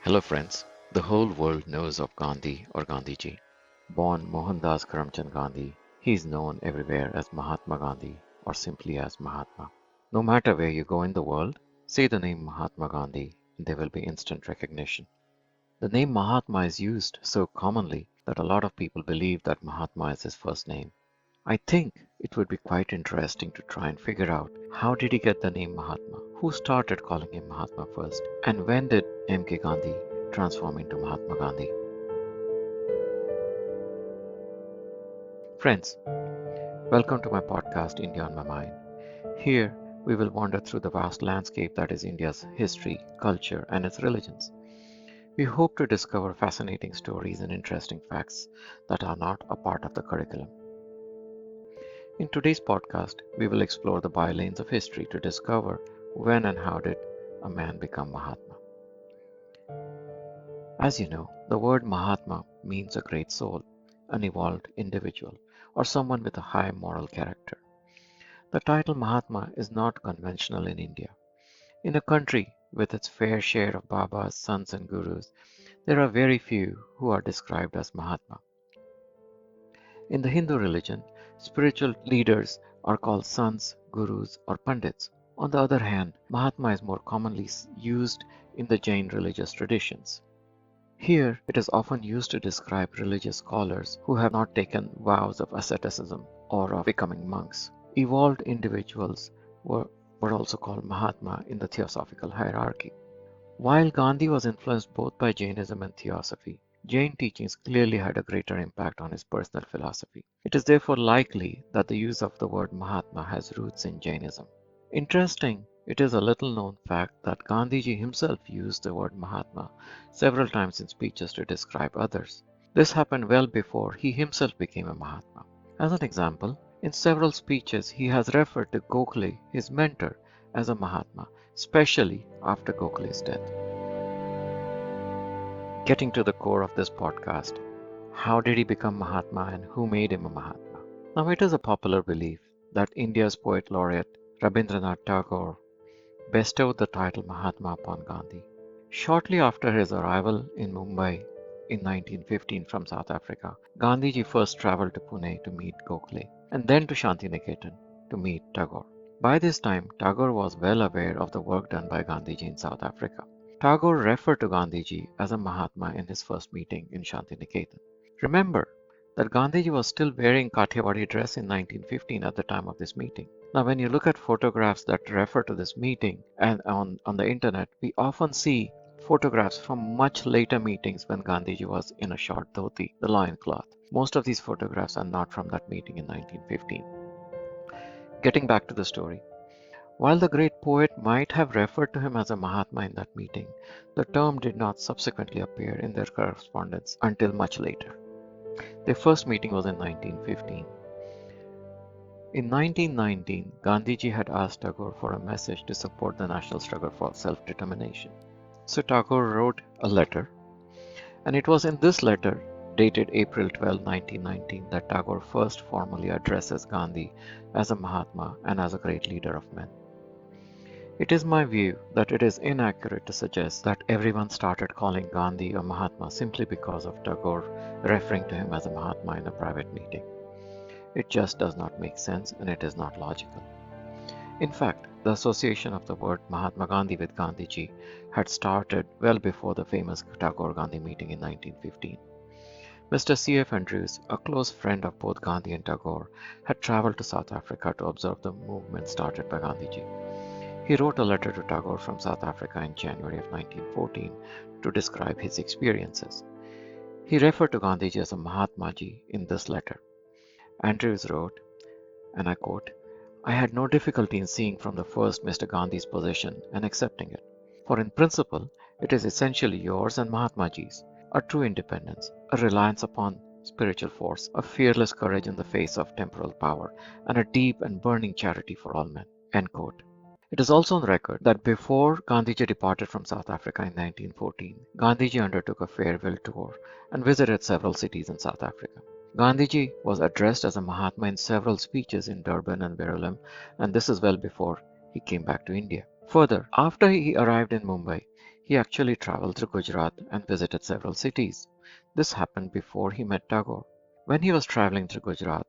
Hello friends, the whole world knows of Gandhi or Gandhiji. Born Mohandas Karamchand Gandhi, he is known everywhere as Mahatma Gandhi or simply as Mahatma. No matter where you go in the world, say the name Mahatma Gandhi and there will be instant recognition. The name Mahatma is used so commonly that a lot of people believe that Mahatma is his first name. I think it would be quite interesting to try and figure out how did he get the name Mahatma? Who started calling him Mahatma first? And when did M.K. Gandhi transform into Mahatma Gandhi? Friends, welcome to my podcast India on My Mind. Here we will wander through the vast landscape that is India's history, culture, and its religions. We hope to discover fascinating stories and interesting facts that are not a part of the curriculum. In today's podcast, we will explore the bylanes of history to discover when and how did a man become Mahatma. As you know, the word Mahatma means a great soul, an evolved individual, or someone with a high moral character. The title Mahatma is not conventional in India. In a country with its fair share of Babas, sons, and gurus, there are very few who are described as Mahatma. In the Hindu religion, spiritual leaders are called sants, gurus, or pandits. On the other hand, Mahatma is more commonly used in the Jain religious traditions. Here, it is often used to describe religious scholars who have not taken vows of asceticism or of becoming monks. Evolved individuals were also called Mahatma in the theosophical hierarchy. While Gandhi was influenced both by Jainism and theosophy, Jain teachings clearly had a greater impact on his personal philosophy. It is therefore likely that the use of the word Mahatma has roots in Jainism. Interesting, it is a little known fact that Gandhiji himself used the word Mahatma several times in speeches to describe others. This happened well before he himself became a Mahatma. As an example, in several speeches he has referred to Gokhale, his mentor, as a Mahatma, especially after Gokhale's death. Getting to the core of this podcast, how did he become Mahatma and who made him a Mahatma? Now, it is a popular belief that India's poet laureate Rabindranath Tagore bestowed the title Mahatma upon Gandhi. Shortly after his arrival in Mumbai in 1915 from South Africa, Gandhiji first traveled to Pune to meet Gokhale and then to Shantiniketan to meet Tagore. By this time, Tagore was well aware of the work done by Gandhiji in South Africa. Tagore referred to Gandhiji as a Mahatma in his first meeting in Shantiniketan. Remember that Gandhiji was still wearing Kathiawadi dress in 1915 at the time of this meeting. Now, when you look at photographs that refer to this meeting and on the internet, we often see photographs from much later meetings when Gandhiji was in a short dhoti, the loincloth. Most of these photographs are not from that meeting in 1915. Getting back to the story, while the great poet might have referred to him as a Mahatma in that meeting, the term did not subsequently appear in their correspondence until much later. Their first meeting was in 1915. In 1919, Gandhiji had asked Tagore for a message to support the national struggle for self-determination. So Tagore wrote a letter, and it was in this letter, dated April 12, 1919, that Tagore first formally addresses Gandhi as a Mahatma and as a great leader of men. It is my view that it is inaccurate to suggest that everyone started calling Gandhi a Mahatma simply because of Tagore referring to him as a Mahatma in a private meeting. It just does not make sense and it is not logical. In fact, the association of the word Mahatma Gandhi with Gandhiji had started well before the famous Tagore-Gandhi meeting in 1915. Mr. C.F. Andrews, a close friend of both Gandhi and Tagore, had traveled to South Africa to observe the movement started by Gandhiji. He wrote a letter to Tagore from South Africa in January of 1914 to describe his experiences. He referred to Gandhiji as a Mahatmaji in this letter. Andrews wrote, and I quote, "I had no difficulty in seeing from the first Mr. Gandhi's position and accepting it. For in principle, it is essentially yours and Mahatmaji's, a true independence, a reliance upon spiritual force, a fearless courage in the face of temporal power, and a deep and burning charity for all men." End quote. It is also on record that before Gandhiji departed from South Africa in 1914, Gandhiji undertook a farewell tour and visited several cities in South Africa. Gandhiji was addressed as a Mahatma in several speeches in Durban and Verulam, and this is well before he came back to India. Further, after he arrived in Mumbai, He actually traveled through Gujarat and visited several cities. This happened before he met Tagore. When he was traveling through Gujarat,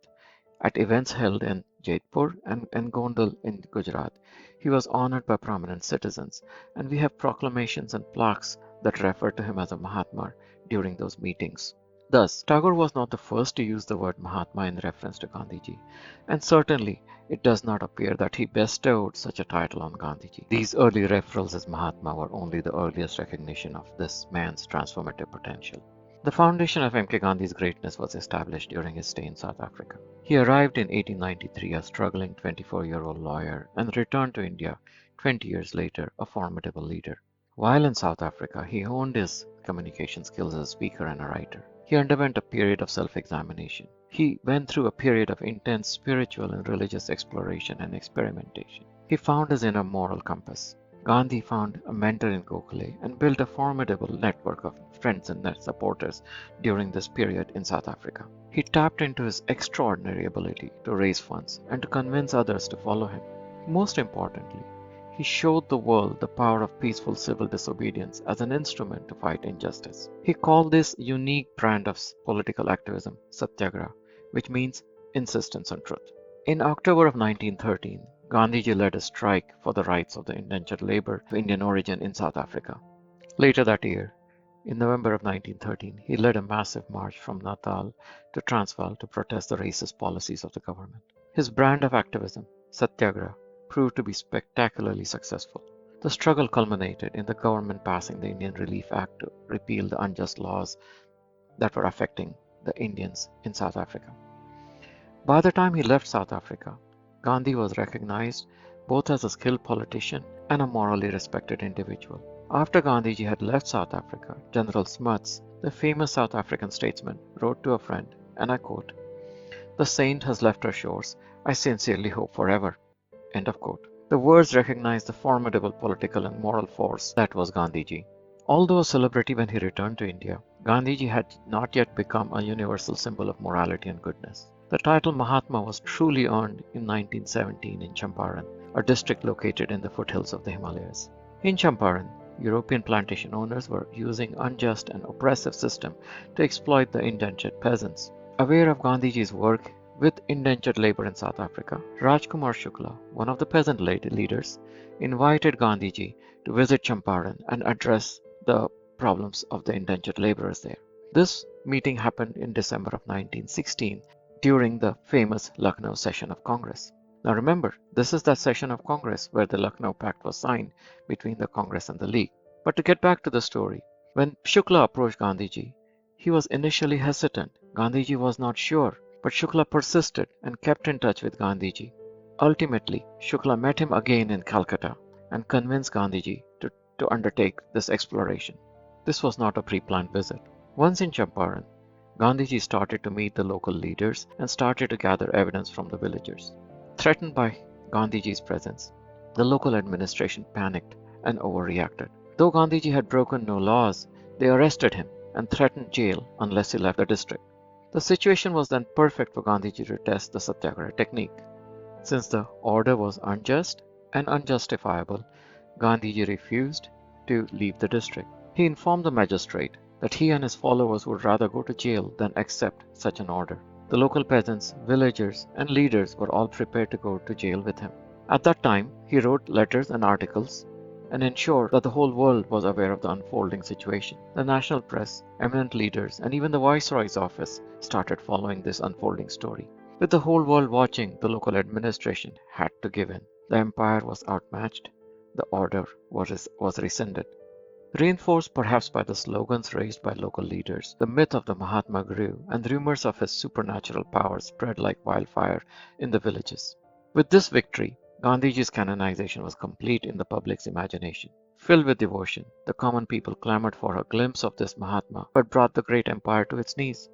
at events held in Jaipur and Gondal in Gujarat, he was honored by prominent citizens, and we have proclamations and plaques that refer to him as a Mahatma during those meetings. Thus, Tagore was not the first to use the word Mahatma in reference to Gandhiji, and certainly it does not appear that he bestowed such a title on Gandhiji. These early referrals as Mahatma were only the earliest recognition of this man's transformative potential. The foundation of M.K. Gandhi's greatness was established during his stay in South Africa. He arrived in 1893 a struggling 24-year-old lawyer and returned to India 20 years later a formidable leader. While in South Africa, he honed his communication skills as a speaker and a writer. He underwent a period of self-examination. He went through a period of intense spiritual and religious exploration and experimentation. He found his inner moral compass. Gandhi found a mentor in Gokhale and built a formidable network of friends and supporters during this period in South Africa. He tapped into his extraordinary ability to raise funds and to convince others to follow him. Most importantly, he showed the world the power of peaceful civil disobedience as an instrument to fight injustice. He called this unique brand of political activism Satyagraha, which means insistence on truth. In October of 1913, Gandhiji led a strike for the rights of the indentured labor of Indian origin in South Africa. Later that year, in November of 1913, he led a massive march from Natal to Transvaal to protest the racist policies of the government. His brand of activism, Satyagraha, proved to be spectacularly successful. The struggle culminated in the government passing the Indian Relief Act to repeal the unjust laws that were affecting the Indians in South Africa. By the time he left South Africa, Gandhi was recognized both as a skilled politician and a morally respected individual. After Gandhiji had left South Africa, General Smuts, the famous South African statesman, wrote to a friend, and I quote, "The saint has left our shores, I sincerely hope forever." End of quote. The words recognize the formidable political and moral force that was Gandhiji. Although a celebrity when he returned to India, Gandhiji had not yet become a universal symbol of morality and goodness. The title Mahatma was truly earned in 1917 in Champaran, a district located in the foothills of the Himalayas. In Champaran, European plantation owners were using unjust and oppressive system to exploit the indentured peasants. Aware of Gandhiji's work with indentured labor in South Africa, Rajkumar Shukla, one of the peasant leaders, invited Gandhiji to visit Champaran and address the problems of the indentured laborers there. This meeting happened in December of 1916 during the famous Lucknow session of Congress. Now remember, this is that session of Congress where the Lucknow Pact was signed between the Congress and the League. But to get back to the story, when Shukla approached Gandhiji, he was initially hesitant. Gandhiji was not sure, but Shukla persisted and kept in touch with Gandhiji. Ultimately, Shukla met him again in Calcutta and convinced Gandhiji to undertake this exploration. This was not a pre-planned visit. Once in Champaran, Gandhiji started to meet the local leaders and started to gather evidence from the villagers. Threatened by Gandhiji's presence, the local administration panicked and overreacted. Though Gandhiji had broken no laws, they arrested him and threatened jail unless he left the district. The situation was then perfect for Gandhiji to test the Satyagraha technique. Since the order was unjust and unjustifiable, Gandhiji refused to leave the district. He informed the magistrate that he and his followers would rather go to jail than accept such an order. The local peasants, villagers, and leaders were all prepared to go to jail with him. At that time, he wrote letters and articles and ensured that the whole world was aware of the unfolding situation. The national press, eminent leaders, and even the Viceroy's office started following this unfolding story. With the whole world watching, the local administration had to give in. The empire was outmatched. The order was rescinded. Reinforced perhaps by the slogans raised by local leaders, the myth of the Mahatma grew, and rumors of his supernatural power spread like wildfire in the villages. With this victory, Gandhiji's canonization was complete in the public's imagination. Filled with devotion, the common people clamored for a glimpse of this Mahatma, but brought the great empire to its knees.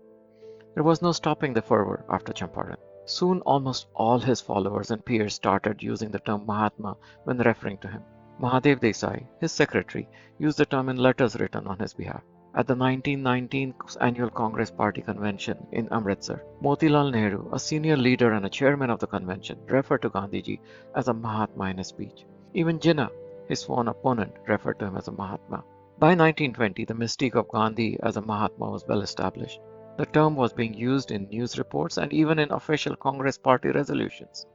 There was no stopping the fervor after Champaran. Soon almost all his followers and peers started using the term Mahatma when referring to him. Mahadev Desai, his secretary, used the term in letters written on his behalf. At the 1919 Annual Congress Party Convention in Amritsar, Motilal Nehru, a senior leader and a chairman of the convention, referred to Gandhiji as a Mahatma in his speech. Even Jinnah, his sworn opponent, referred to him as a Mahatma. By 1920, the mystique of Gandhi as a Mahatma was well established. The term was being used in news reports and even in official Congress party resolutions.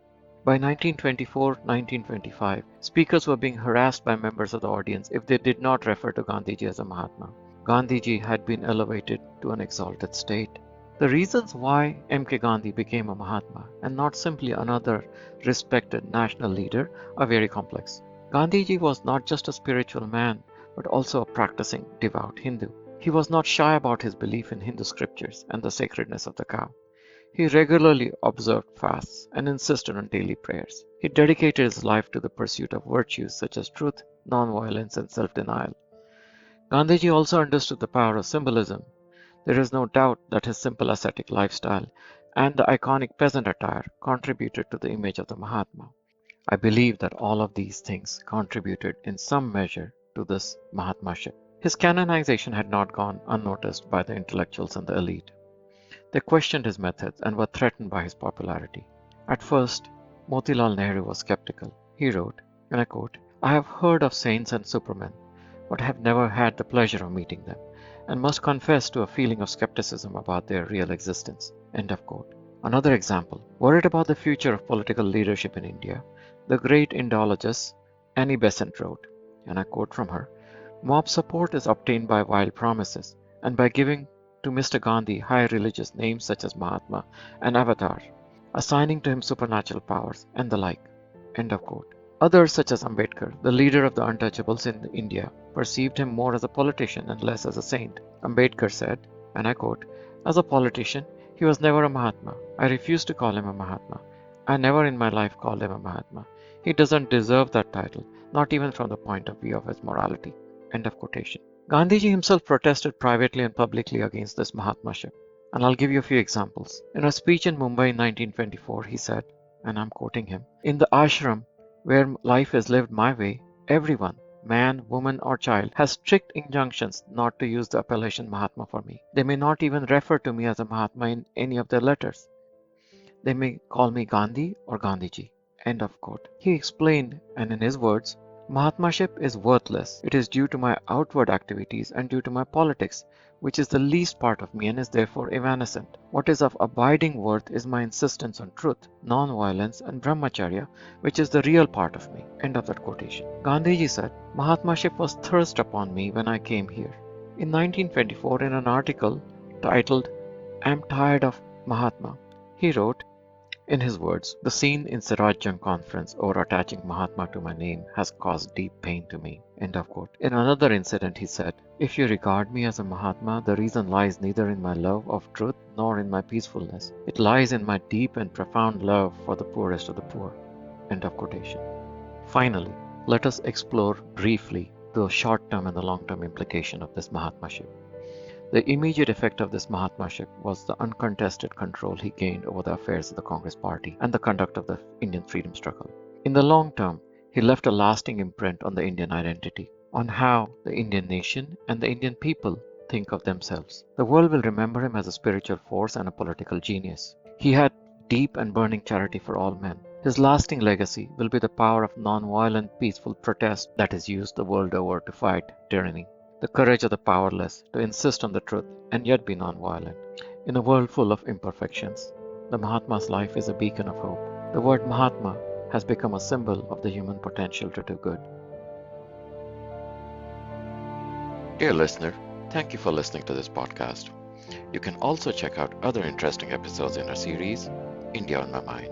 By 1924-1925, speakers were being harassed by members of the audience if they did not refer to Gandhiji as a Mahatma. Gandhiji had been elevated to an exalted state. The reasons why M.K. Gandhi became a Mahatma and not simply another respected national leader are very complex. Gandhiji was not just a spiritual man, but also a practicing devout Hindu. He was not shy about his belief in Hindu scriptures and the sacredness of the cow. He regularly observed fasts and insisted on daily prayers. He dedicated his life to the pursuit of virtues such as truth, nonviolence, and self denial. Gandhiji also understood the power of symbolism. There is no doubt that his simple ascetic lifestyle and the iconic peasant attire contributed to the image of the Mahatma. I believe that all of these things contributed in some measure to this Mahatma-ship. His canonization had not gone unnoticed by the intellectuals and the elite. They questioned his methods and were threatened by his popularity. At first, Motilal Nehru was skeptical. He wrote, and I quote, "I have heard of saints and supermen, but have never had the pleasure of meeting them, and must confess to a feeling of skepticism about their real existence." End of quote. Another example, worried about the future of political leadership in India, the great Indologist Annie Besant wrote, and I quote from her, "Mob support is obtained by wild promises, and by giving to Mr. Gandhi high religious names such as Mahatma and Avatar, assigning to him supernatural powers, and the like." End of quote. Others, such as Ambedkar, the leader of the untouchables in India, perceived him more as a politician and less as a saint. Ambedkar said, and I quote, "As a politician, he was never a Mahatma. I refuse to call him a Mahatma. I never in my life called him a Mahatma. He doesn't deserve that title, not even from the point of view of his morality." End of quotation. Gandhiji himself protested privately and publicly against this Mahatma-ship, and I'll give you a few examples. In a speech in Mumbai in 1924, he said, and I'm quoting him, "In the ashram where life is lived my way, everyone, man, woman, or child, has strict injunctions not to use the appellation Mahatma for me. They may not even refer to me as a Mahatma in any of their letters. They may call me Gandhi or Gandhiji." End of quote. He explained, and in his words, "Mahatma-ship is worthless. It is due to my outward activities and due to my politics, which is the least part of me and is therefore evanescent. What is of abiding worth is my insistence on truth, non-violence, and brahmacharya, which is the real part of me." End of that quotation. Gandhiji said, "Mahatma-ship was thrust upon me when I came here." In 1924, in an article titled, "I'm Tired of Mahatma," he wrote, in his words, "The scene in Siraj Jung conference over attaching Mahatma to my name has caused deep pain to me." End of quote. In another incident, he said, "If you regard me as a Mahatma, the reason lies neither in my love of truth nor in my peacefulness. It lies in my deep and profound love for the poorest of the poor." End of quotation. Finally, let us explore briefly the short-term and the long-term implication of this Mahatma-ship. The immediate effect of this Mahatma-ship was the uncontested control he gained over the affairs of the Congress Party and the conduct of the Indian freedom struggle. In the long term, he left a lasting imprint on the Indian identity, on how the Indian nation and the Indian people think of themselves. The world will remember him as a spiritual force and a political genius. He had deep and burning charity for all men. His lasting legacy will be the power of non-violent, peaceful protest that is used the world over to fight tyranny. The courage of the powerless to insist on the truth and yet be non-violent. In a world full of imperfections, the Mahatma's life is a beacon of hope. The word Mahatma has become a symbol of the human potential to do good. Dear listener, thank you for listening to this podcast. You can also check out other interesting episodes in our series, India on My Mind.